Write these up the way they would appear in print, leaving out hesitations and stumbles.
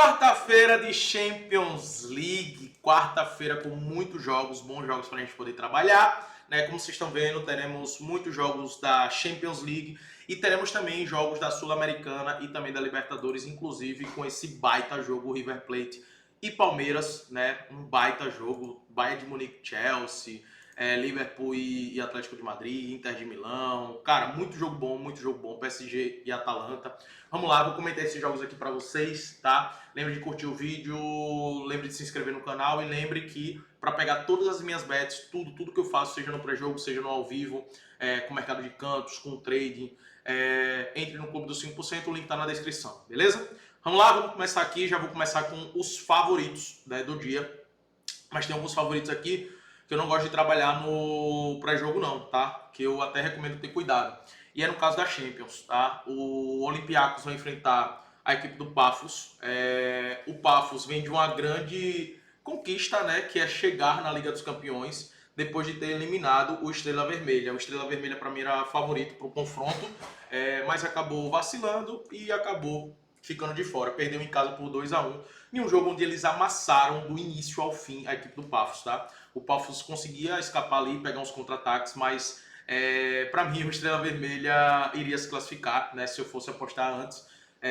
Quarta-feira de Champions League, quarta-feira com muitos jogos, bons jogos para a gente poder trabalhar, né? Como vocês estão vendo, teremos muitos jogos da Champions League e teremos também jogos da Sul-Americana e também da Libertadores, inclusive com esse baita jogo River Plate e Palmeiras, né? Um baita jogo, Bayern de Munique, Chelsea, Liverpool e Atlético de Madrid, Inter de Milão, cara, muito jogo bom, PSG e Atalanta. Vamos lá, vou comentar esses jogos aqui para vocês, tá? Lembre de curtir o vídeo, lembre de se inscrever no canal e lembre que para pegar todas as minhas bets, tudo que eu faço, seja no pré-jogo, seja no ao vivo, com mercado de cantos, com trading, entre no Clube dos 5%, o link tá na descrição, beleza? Vamos lá, vamos começar aqui, já vou começar com os favoritos, né, do dia. Mas tem alguns favoritos aqui que eu não gosto de trabalhar no pré-jogo não, tá? Que eu até recomendo ter cuidado. E é no caso da Champions, tá? O Olympiacos vai enfrentar a equipe do Paphos. O Paphos vem de uma grande conquista, né? Que é chegar na Liga dos Campeões depois de ter eliminado o Estrela Vermelha. O Estrela Vermelha para mim era favorito para o confronto, mas acabou vacilando e acabou ficando de fora. Perdeu em casa por 2-1 em um jogo onde eles amassaram do início ao fim a equipe do Paphos, tá? O Paphos conseguia escapar ali, pegar uns contra-ataques, mas para mim o Estrela Vermelha iria se classificar, né, se eu fosse apostar antes.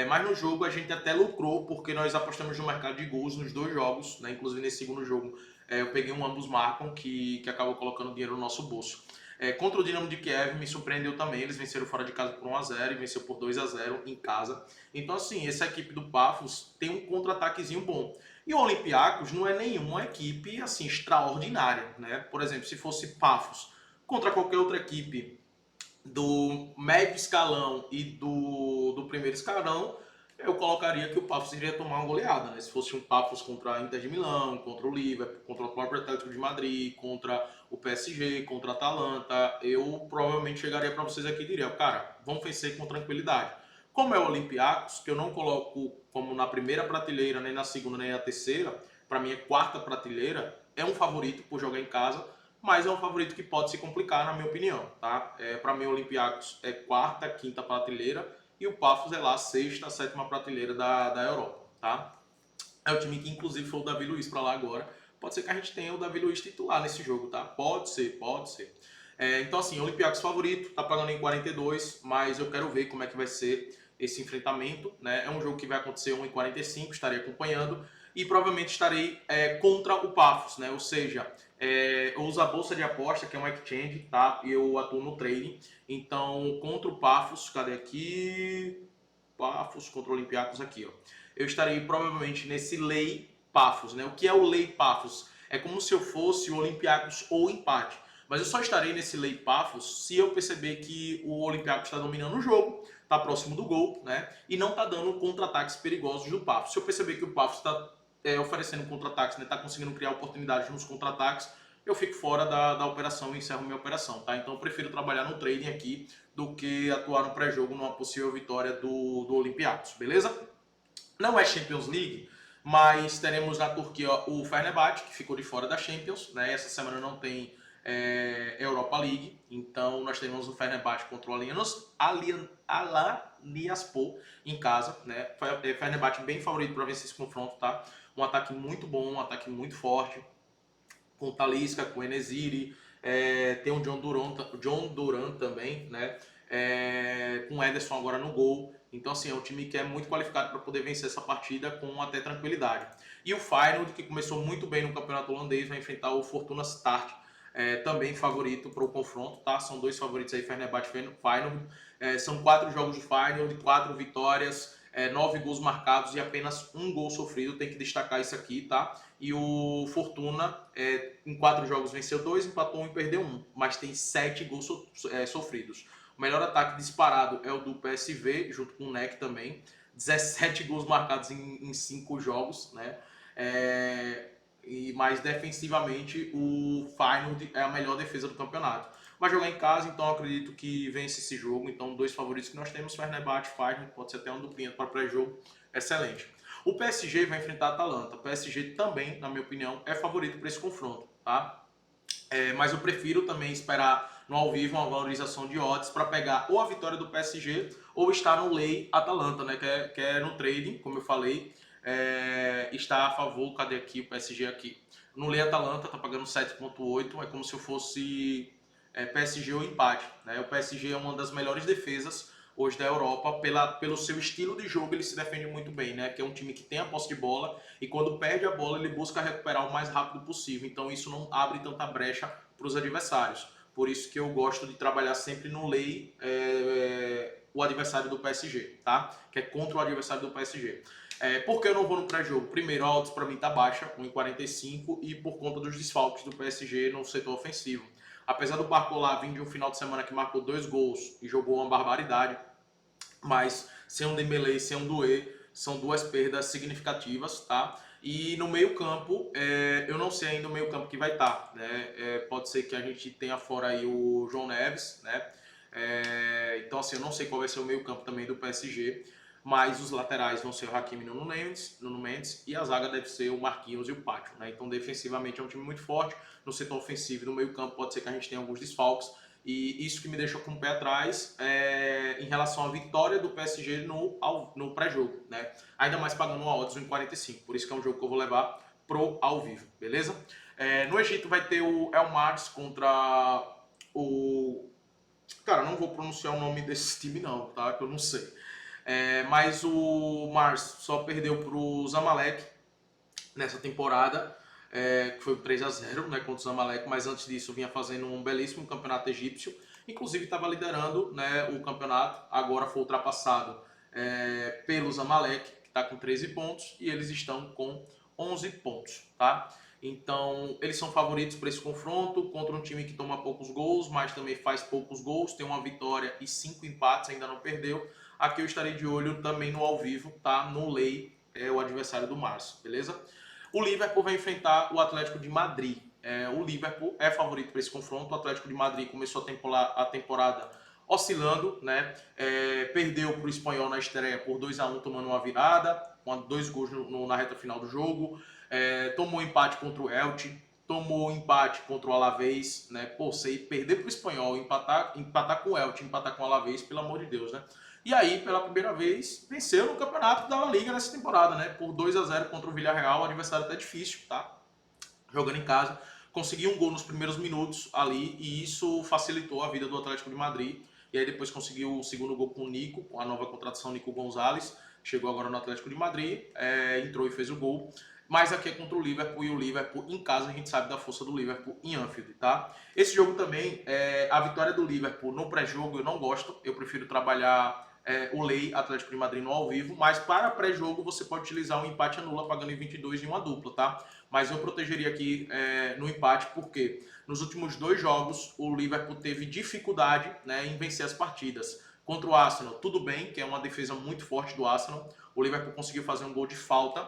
Mas no jogo a gente até lucrou, porque nós apostamos no mercado de gols nos dois jogos, né? Inclusive nesse segundo jogo eu peguei um ambos marcam que acabou colocando dinheiro no nosso bolso. Contra o Dinamo de Kiev me surpreendeu também, eles venceram fora de casa por 1-0 e venceu por 2-0 em casa. Então assim, essa equipe do Paphos tem um contra-ataquezinho bom. E o Olympiacos não é nenhuma equipe assim extraordinária, né? Por exemplo, se fosse Paphos contra qualquer outra equipe do médio escalão e do primeiro escalão, eu colocaria que o Paphos iria tomar uma goleada, né? Se fosse um Paphos contra a Inter de Milão, contra o Liverpool, contra o próprio Atlético de Madrid, contra o PSG, contra a Atalanta, eu provavelmente chegaria para vocês aqui e diria, cara, vamos vencer com tranquilidade. Como é o Olympiacos, que eu não coloco como na primeira prateleira, nem na segunda, nem na terceira, para mim é quarta prateleira, é um favorito por jogar em casa, mas é um favorito que pode se complicar, na minha opinião, tá? Para mim o Olympiacos é quarta, quinta prateleira, e o Paphos é lá a sexta, sétima prateleira da Europa, tá? É o time que inclusive foi o Davi Luiz para lá agora. Pode ser que a gente tenha o Davi Luiz titular nesse jogo, tá? Pode ser, pode ser. Então assim, o Olympiacos favorito, tá pagando em 42, mas eu quero ver como é que vai ser esse enfrentamento, né? É um jogo que vai acontecer 1h45, estarei acompanhando e provavelmente estarei contra o Paphos, né? Ou seja, eu uso a bolsa de aposta, que é um exchange, tá? E eu atuo no trading. Então, contra o Paphos, cadê aqui? Paphos contra o Olympiacos aqui, ó. Eu estarei provavelmente nesse Lei Paphos, né? O que é o Lei Paphos? É como se eu fosse o Olympiacos ou empate. Mas eu só estarei nesse Lei Paphos se eu perceber que o Olympiacos está dominando o jogo, está próximo do gol, né? E não está dando contra-ataques perigosos do Paphos. Se eu perceber que o Paphos está oferecendo contra-ataques, né? Está conseguindo criar oportunidades nos contra-ataques, eu fico fora da operação e encerro minha operação, tá? Então eu prefiro trabalhar no trading aqui do que atuar no pré-jogo numa possível vitória do Olympiacos, beleza? Não é Champions League, mas teremos na Turquia o Fenerbahçe, que ficou de fora da Champions, né? Essa semana não tem Europa League, então nós teremos o Fenerbahçe contra o Alanyaspor em casa, né? Fenerbahçe bem favorito para vencer esse confronto, tá? Um ataque muito bom, um ataque muito forte, com o Talisca, com o Enesiri, tem o John Duran também, né? Com o Ederson agora no gol. Então, assim, é um time que é muito qualificado para poder vencer essa partida com até tranquilidade. E o Feyenoord, que começou muito bem no campeonato holandês, vai enfrentar o Fortuna Sittard, também favorito para o confronto, tá? São dois favoritos aí, Fenerbahçe e Feyenoord. São 4 jogos de Feyenoord, 4 vitórias, 9 gols marcados e apenas 1 gol sofrido, tem que destacar isso aqui, tá? E o Fortuna, em 4 jogos venceu 2, empatou 1 e perdeu 1, mas tem 7 gols sofridos. O melhor ataque disparado é o do PSV, junto com o NEC também, 17 gols marcados em 5 jogos, né? Mas defensivamente o Feyenoord é a melhor defesa do campeonato. Vai jogar em casa, então eu acredito que vence esse jogo. Então, dois favoritos que nós temos, Fenerbahçe, Feyenoord, pode ser até uma duplinha para pré-jogo, excelente. O PSG vai enfrentar a Atalanta. O PSG também, na minha opinião, é favorito para esse confronto, tá? Mas eu prefiro também esperar no ao vivo uma valorização de odds para pegar ou a vitória do PSG ou estar no Lei Atalanta, né? Que é no trading, como eu falei. está a favor, cadê aqui o PSG aqui? No Lei Atalanta tá pagando 7,8, é como se eu fosse PSG ou empate, né? O PSG é uma das melhores defesas hoje da Europa, pelo seu estilo de jogo ele se defende muito bem, né? Que é um time que tem a posse de bola e quando perde a bola ele busca recuperar o mais rápido possível, então isso não abre tanta brecha para os adversários. Por isso que eu gosto de trabalhar sempre no lei o adversário do PSG, tá? Que é contra o adversário do PSG. Por que eu não vou no pré-jogo? Primeiro, a odds para mim tá baixa, 1,45, e por conta dos desfalques do PSG no setor ofensivo. Apesar do Barcola vir de um final de semana que marcou 2 gols e jogou uma barbaridade, mas sem um Dembélé e sem um Doué, são duas perdas significativas, tá? E no meio-campo, eu não sei ainda o meio-campo que vai estar, né? Pode ser que a gente tenha fora aí o João Neves, né? Então, assim, eu não sei qual vai ser o meio-campo também do PSG, mas os laterais vão ser o Hakimi e Nuno Mendes, e a zaga deve ser o Marquinhos e o Pátio, né? Então, defensivamente é um time muito forte. No setor ofensivo e no meio-campo pode ser que a gente tenha alguns desfalques. E isso que me deixa com o pé atrás em relação à vitória do PSG no pré-jogo, né? Ainda mais pagando uma odds 1,45. Por isso que é um jogo que eu vou levar pro ao vivo, beleza? No Egito vai ter o El Mars contra o... Cara, não vou pronunciar o nome desse time não, tá? Que eu não sei. Mas o Mars só perdeu pro Zamalek nessa temporada, que foi 3-0, né, contra o Zamalek, mas antes disso vinha fazendo um belíssimo campeonato egípcio, inclusive estava liderando, né, o campeonato, agora foi ultrapassado pelo Zamalek, que está com 13 pontos, e eles estão com 11 pontos, tá? Então, eles são favoritos para esse confronto contra um time que toma poucos gols, mas também faz poucos gols, tem uma vitória e 5 empates, ainda não perdeu. Aqui eu estarei de olho também no ao vivo, tá? No Lei, o adversário do Márcio, beleza? O Liverpool vai enfrentar o Atlético de Madrid. O Liverpool é favorito para esse confronto. O Atlético de Madrid começou a temporada oscilando, né? Perdeu para o Espanhol na estreia por 2-1, tomando uma virada, com 2 gols na reta final do jogo. Tomou empate contra o Elche, tomou empate contra o Alavés, né? Pô, você perder para o Espanhol, empatar com o Elche, empatar com o Alavés, pelo amor de Deus, né? E aí, pela primeira vez, venceu no campeonato da La Liga nessa temporada, né? Por 2-0 contra o Villarreal, adversário até difícil, tá? Jogando em casa. Conseguiu um gol nos primeiros minutos ali e isso facilitou a vida do Atlético de Madrid. E aí depois conseguiu o segundo gol com o Nico, com a nova contratação Nico Gonzalez. Chegou agora no Atlético de Madrid, entrou e fez o gol. Mas aqui é contra o Liverpool e o Liverpool em casa a gente sabe da força do Liverpool em Anfield, tá? Esse jogo também, a vitória do Liverpool no pré-jogo eu não gosto. Eu prefiro trabalhar o Lei Atlético de Madrid no ao vivo, mas para pré-jogo você pode utilizar um empate anula pagando em 22 em uma dupla, tá? Mas eu protegeria aqui no empate porque nos últimos 2 jogos o Liverpool teve dificuldade, né, em vencer as partidas. Contra o Arsenal, tudo bem, que é uma defesa muito forte do Arsenal. O Liverpool conseguiu fazer um gol de falta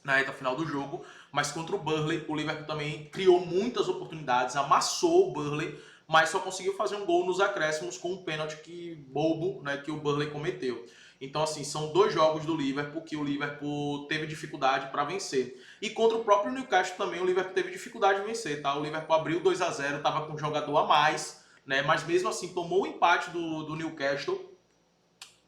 na reta final do jogo, mas contra o Burnley, o Liverpool também criou muitas oportunidades, amassou o Burnley, mas só conseguiu fazer um gol nos acréscimos com um pênalti bobo, né, que o Burnley cometeu. Então, assim, são 2 jogos do Liverpool que o Liverpool teve dificuldade para vencer. E contra o próprio Newcastle também o Liverpool teve dificuldade de vencer, tá? O Liverpool abriu 2-0, estava com um jogador a mais, né? Mas mesmo assim tomou o empate do Newcastle,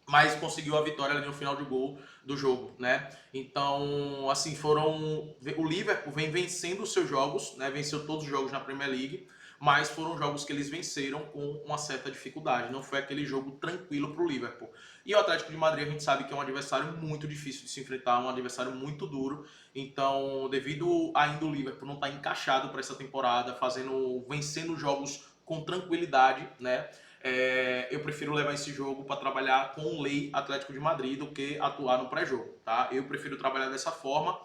mas conseguiu a vitória ali no final de gol do jogo, né? Então, assim, o Liverpool vem vencendo os seus jogos, né? Venceu todos os jogos na Premier League, mas foram jogos que eles venceram com uma certa dificuldade. Não foi aquele jogo tranquilo para o Liverpool. E o Atlético de Madrid a gente sabe que é um adversário muito difícil de se enfrentar, um adversário muito duro. Então, devido ainda o Liverpool não estar encaixado para essa temporada, vencendo jogos com tranquilidade, né? Eu prefiro levar esse jogo para trabalhar com o Lei Atlético de Madrid do que atuar no pré-jogo, tá? Eu prefiro trabalhar dessa forma,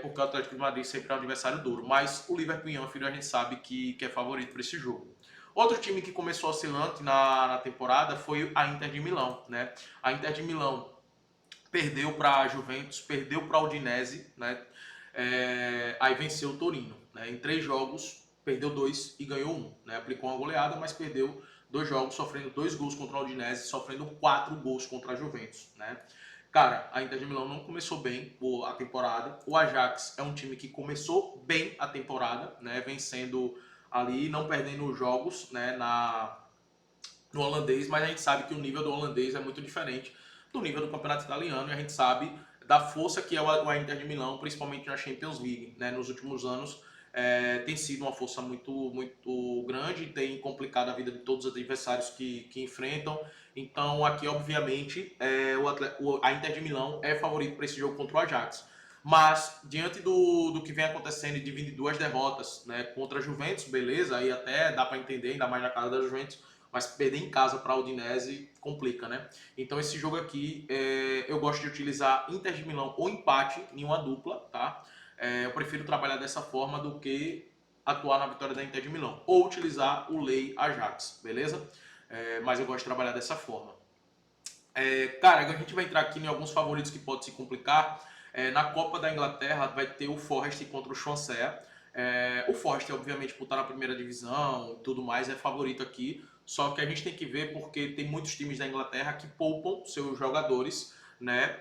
porque o Atlético de Madrid sempre é um adversário duro, mas o Liverpool em Anfield a gente sabe que é favorito para esse jogo. Outro time que começou oscilante na temporada foi a Inter de Milão, né? A Inter de Milão perdeu para a Juventus, perdeu para a Udinese, né? Aí venceu o Torino, né? Em 3 jogos, perdeu 2 e ganhou 1, né? Aplicou uma goleada, mas perdeu 2 jogos, sofrendo 2 gols contra a Udinese, sofrendo 4 gols contra a Juventus, né? Cara, a Inter de Milão não começou bem a temporada. O Ajax é um time que começou bem a temporada, né? Vencendo ali, não perdendo os jogos, né? No holandês, mas a gente sabe que o nível do holandês é muito diferente do nível do campeonato italiano e a gente sabe da força que é o Inter de Milão, principalmente na Champions League, né? Nos últimos anos tem sido uma força muito grande, tem complicado a vida de todos os adversários que enfrentam. Então aqui, obviamente, a Inter de Milão é favorito para esse jogo contra o Ajax. Mas, diante do que vem acontecendo e de 22 derrotas, né, contra a Juventus, beleza, aí até dá para entender, ainda mais na casa da Juventus, mas perder em casa para a Udinese complica, né? Então esse jogo aqui, eu gosto de utilizar Inter de Milão ou empate em uma dupla, tá? Eu prefiro trabalhar dessa forma do que atuar na vitória da Inter de Milão. Ou utilizar o Lei Ajax, beleza? Mas eu gosto de trabalhar dessa forma. Cara, a gente vai entrar aqui em alguns favoritos que pode se complicar. Na Copa da Inglaterra vai ter o Forest contra o Swansea. O Forest, obviamente, por estar na primeira divisão e tudo mais, é favorito aqui. Só que a gente tem que ver porque tem muitos times da Inglaterra que poupam seus jogadores, né,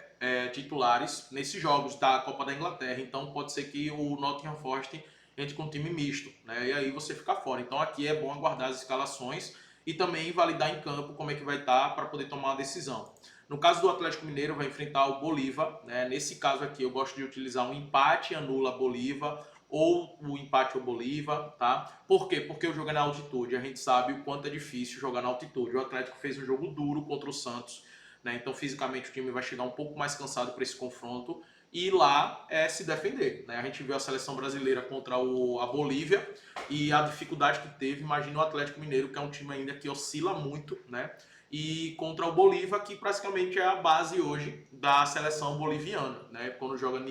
titulares nesses jogos da Copa da Inglaterra. Então pode ser que o Nottingham Forest entre com um time misto, né, e aí você fica fora. Então aqui é bom aguardar as escalações e também validar em campo como é que vai estar para poder tomar uma decisão. No caso do Atlético Mineiro, vai enfrentar o Bolívar, né? Nesse caso aqui, eu gosto de utilizar um empate anula Bolívar ou o empate ou Bolívar, tá? Por quê? Porque o jogo é na altitude. A gente sabe o quanto é difícil jogar na altitude. O Atlético fez um jogo duro contra o Santos, né? Então, fisicamente, o time vai chegar um pouco mais cansado para esse confronto e lá se defender, né? A gente viu a seleção brasileira contra a Bolívia e a dificuldade que teve. Imagina o Atlético Mineiro, que é um time ainda que oscila muito, né? E contra o Bolívar, que praticamente é a base hoje da seleção boliviana, né? Quando joga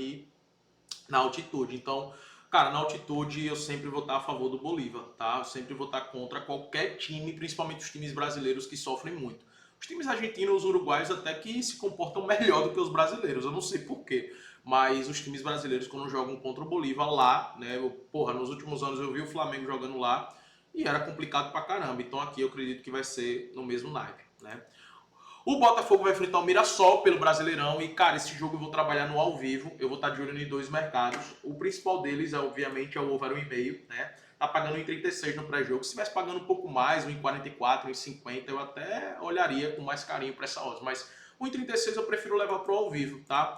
na altitude. Então, cara, na altitude eu sempre vou estar a favor do Bolívar, tá? Eu sempre vou estar contra qualquer time, principalmente os times brasileiros que sofrem muito. Os times argentinos, os uruguaios até que se comportam melhor do que os brasileiros, eu não sei porquê. Mas os times brasileiros, quando jogam contra o Bolívar lá, né? Nos últimos anos eu vi o Flamengo jogando lá e era complicado pra caramba. Então aqui eu acredito que vai ser no mesmo naipe, né? O Botafogo vai enfrentar o Mirassol pelo Brasileirão e, cara, esse jogo eu vou trabalhar no ao vivo, eu vou estar de olho em dois mercados. O principal deles, obviamente, é o over 1,5, né? Tá pagando em 36 no pré-jogo. Se estivesse pagando um pouco mais, em 44, em 50, eu até olharia com mais carinho para essa odds, mas o em 36 eu prefiro levar pro ao vivo, tá?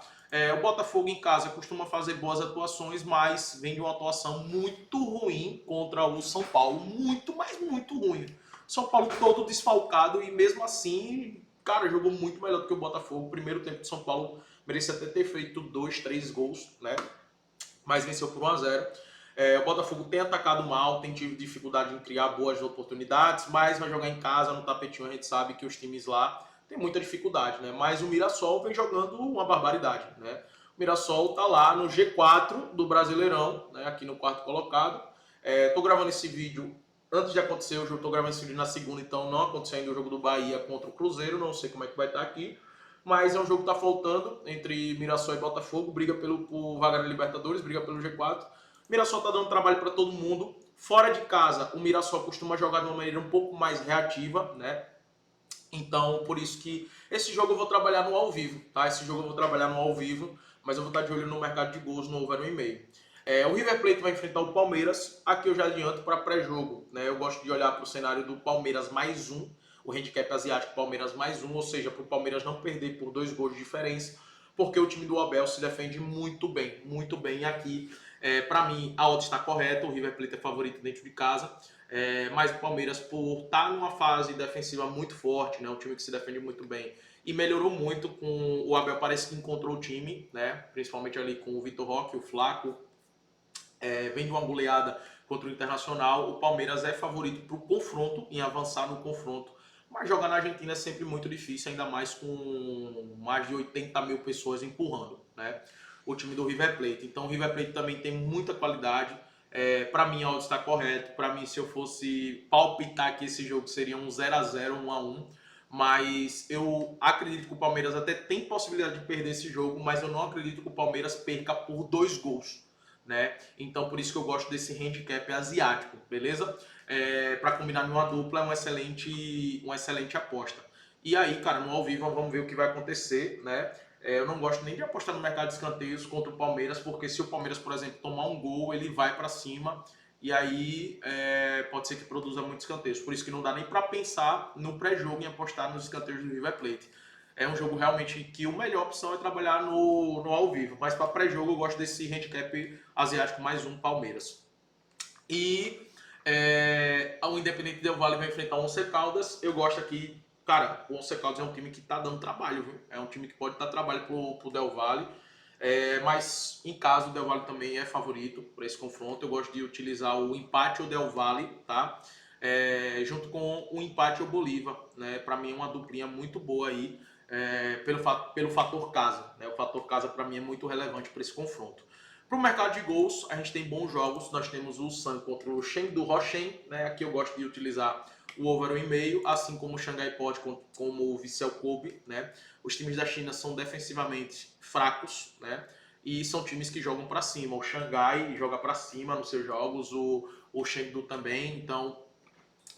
O Botafogo em casa costuma fazer boas atuações, mas vem de uma atuação muito ruim contra o São Paulo, muito, mas muito ruim. São Paulo todo desfalcado e mesmo assim, cara, jogou muito melhor do que o Botafogo. O primeiro tempo de São Paulo merecia até ter feito 2, 3 gols, né? Mas venceu por 1-0. O Botafogo tem atacado mal, tem tido dificuldade em criar boas oportunidades, mas vai jogar em casa, no tapetinho a gente sabe que os times lá têm muita dificuldade, né? Mas o Mirassol vem jogando uma barbaridade, né? O Mirassol tá lá no G4 do Brasileirão, né? Aqui no quarto colocado. Tô gravando esse vídeo antes de acontecer o jogo, tô gravando esse vídeo na segunda, então não aconteceu ainda o jogo do Bahia contra o Cruzeiro, não sei como é que vai estar aqui. Mas é um jogo que tá faltando entre Mirassol e Botafogo, briga por vaga na Libertadores, briga pelo G4. Mirassol tá dando trabalho para todo mundo. Fora de casa, o Mirassol costuma jogar de uma maneira um pouco mais reativa, né? Então, por isso que esse jogo eu vou trabalhar no ao vivo, tá? Esse jogo eu vou trabalhar no ao vivo, mas eu vou estar de olho no mercado de gols no over 1,5. O River Plate vai enfrentar o Palmeiras. Aqui eu já adianto para pré-jogo, né? Eu gosto de olhar para o cenário do Palmeiras mais um, o handicap asiático Palmeiras mais um, ou seja, para o Palmeiras não perder por 2 gols de diferença, porque o time do Abel se defende muito bem, muito bem. E aqui, para mim, a odd está correta, o River Plate é favorito dentro de casa. Mas o Palmeiras, por estar numa fase defensiva muito forte, né, um time que se defende muito bem e melhorou muito com o Abel, parece que encontrou o time, né, principalmente ali com o Vitor Roque, o Flaco, vem de uma goleada contra o Internacional. O Palmeiras é favorito para o confronto, em avançar no confronto, mas jogar na Argentina é sempre muito difícil, ainda mais com mais de 80 mil pessoas empurrando, né, o time do River Plate. Então o River Plate também tem muita qualidade. Para mim, a odd está correto. Para mim, se eu fosse palpitar que esse jogo seria um 0-0, 1-1. Mas eu acredito que o Palmeiras até tem possibilidade de perder esse jogo, mas eu não acredito que o Palmeiras perca por 2 gols, né? Então, por isso que eu gosto desse handicap asiático, beleza? Para combinar numa dupla é uma excelente aposta. E aí, cara, no ao vivo vamos ver o que vai acontecer, né? Eu não gosto nem de apostar no mercado de escanteios contra o Palmeiras, porque se o Palmeiras, por exemplo, tomar um gol, ele vai para cima e aí pode ser que produza muitos escanteios. Por isso que não dá nem para pensar no pré-jogo em apostar nos escanteios do River Plate. é um jogo realmente que a melhor opção é trabalhar no ao vivo. Mas para pré-jogo eu gosto desse handicap asiático mais um Palmeiras. E o Independente Del Valle vai enfrentar o Once Caldas. Eu gosto aqui, cara, o Once Caldas é um time que tá dando trabalho, viu? É um time que pode dar trabalho pro Del Valle. Mas em casa o Del Valle também é favorito para esse confronto. Eu gosto de utilizar o empate ou Del Valle, tá? Junto com o empate ou Bolívar, né? Para mim é uma duplinha muito boa aí, pelo fator casa, né? O fator casa para mim é muito relevante para esse confronto. Para o mercado de gols, a gente tem bons jogos. Nós temos o Sun contra o Chengdu Roshen, né? Aqui eu gosto de utilizar o over 1,5, assim como o Xangai Pod, como o Vissel Kobe, né? Os times da China são defensivamente fracos, né? E são times que jogam para cima. O Xangai joga para cima nos seus jogos, o Chengdu também. Então,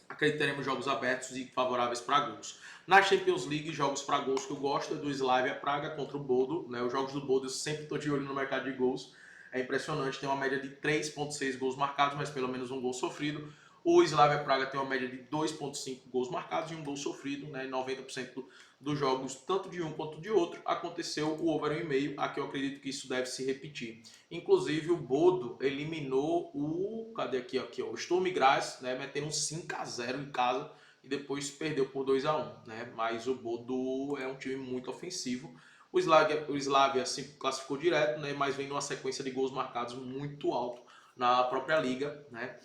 acredito que teremos jogos abertos e favoráveis para gols. Na Champions League, jogos para gols que eu gosto é do Slavia Praga contra o Bodo, né? Os jogos do Bodo eu sempre estou de olho no mercado de gols. É impressionante, tem uma média de 3,6 gols marcados, mas pelo menos um gol sofrido. O Slavia Praga tem uma média de 2,5 gols marcados e um gol sofrido, né? 90% dos jogos, tanto de um quanto de outro, aconteceu o over 1,5. Aqui eu acredito que isso deve se repetir. Inclusive o Bodo eliminou o... Cadê aqui? Aqui ó, o Sturm Graz, né? Metendo um 5-0 em casa e depois perdeu por 2-1, né? Mas o Bodo é um time muito ofensivo. O Slavia se classificou direto, né? Mas vem numa sequência de gols marcados muito alto na própria liga, né?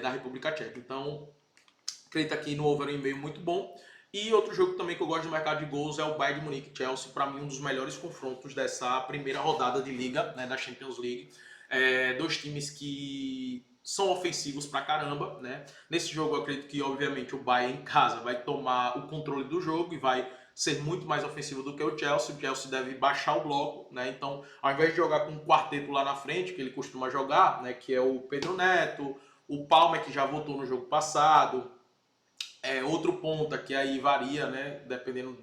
Da República Tcheca. Então, acredito aqui no over 1,5 muito bom. E outro jogo também que eu gosto do mercado de gols é o Bayern de Munique Chelsea. Para mim, um dos melhores confrontos dessa primeira rodada de liga, né, da Champions League. Dois times que são ofensivos pra caramba, né? Nesse jogo eu acredito que, obviamente, o Bayern em casa vai tomar o controle do jogo e vai ser muito mais ofensivo do que o Chelsea. O Chelsea deve baixar o bloco, né? Então, ao invés de jogar com um quarteto lá na frente, que ele costuma jogar, né, que é o Pedro Neto, o Palmer, que já voltou no jogo passado, outro ponta, que aí varia, né? Dependendo,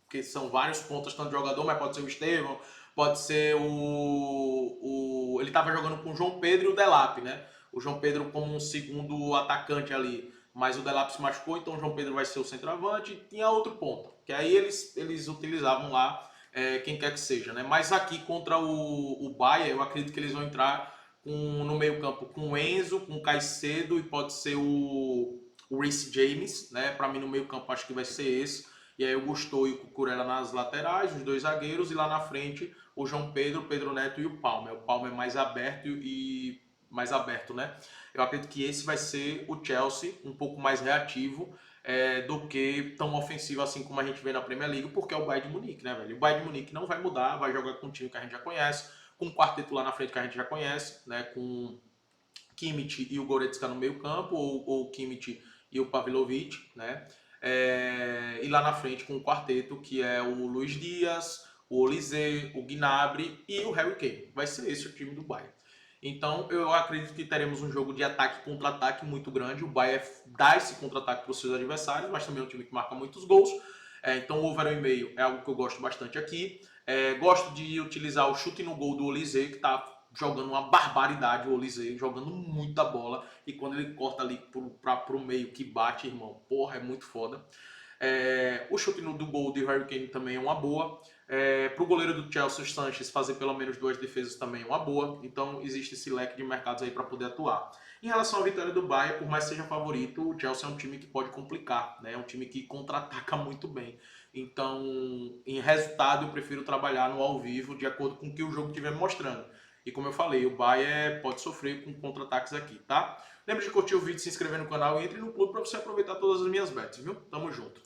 porque são vários pontas, tanto jogador, mas pode ser o Estevão, pode ser ele estava jogando com o João Pedro e o Delap, né? O João Pedro como um segundo atacante ali, mas o Delap se machucou, então o João Pedro vai ser o centroavante. E tinha outro ponta, que aí eles utilizavam lá quem quer que seja, né? Mas aqui contra o Bahia, eu acredito que eles vão entrar no meio campo com o Enzo, com o Caicedo e pode ser o Reece James, né? Para mim no meio campo acho que vai ser esse. E aí o Gusto e o Cucurella nas laterais, os dois zagueiros, e lá na frente o João Pedro, o Pedro Neto e o Palmer. O Palmer é mais aberto mais aberto, né? Eu acredito que esse vai ser o Chelsea, um pouco mais reativo do que tão ofensivo assim como a gente vê na Premier League, porque é o Bayern de Munique, né, velho? O Bayern de Munique não vai mudar, vai jogar com um time que a gente já conhece, com um quarteto lá na frente que a gente já conhece, né? Com Kimmich e o Goretzka no meio campo, ou Kimmich e o Pavlovic, né? E lá na frente com o quarteto, que é o Luiz Dias, o Olise, o Gnabry e o Harry Kane. Vai ser esse o time do Bayern. Então eu acredito que teremos um jogo de ataque contra ataque muito grande. O Bayern dá esse contra-ataque para os seus adversários, mas também é um time que marca muitos gols. Então o over 1,5 é algo que eu gosto bastante aqui. Gosto de utilizar o chute no gol do Olise, que está jogando uma barbaridade, o Olise, jogando muita bola. E quando ele corta ali pro meio que bate, irmão, porra, é muito foda. O chute do gol de Harry Kane também é uma boa. Pro goleiro do Chelsea, Sanches, fazer pelo menos 2 defesas também é uma boa. Então existe esse leque de mercados aí para poder atuar. Em relação à vitória do Bayern, por mais que seja favorito, o Chelsea é um time que pode complicar, né? É um time que contra-ataca muito bem. Então, em resultado, eu prefiro trabalhar no ao vivo, de acordo com o que o jogo estiver me mostrando. E como eu falei, o Bayern pode sofrer com contra-ataques aqui, tá? Lembre de curtir o vídeo, se inscrever no canal e entre no clube para você aproveitar todas as minhas bets, viu? Tamo junto.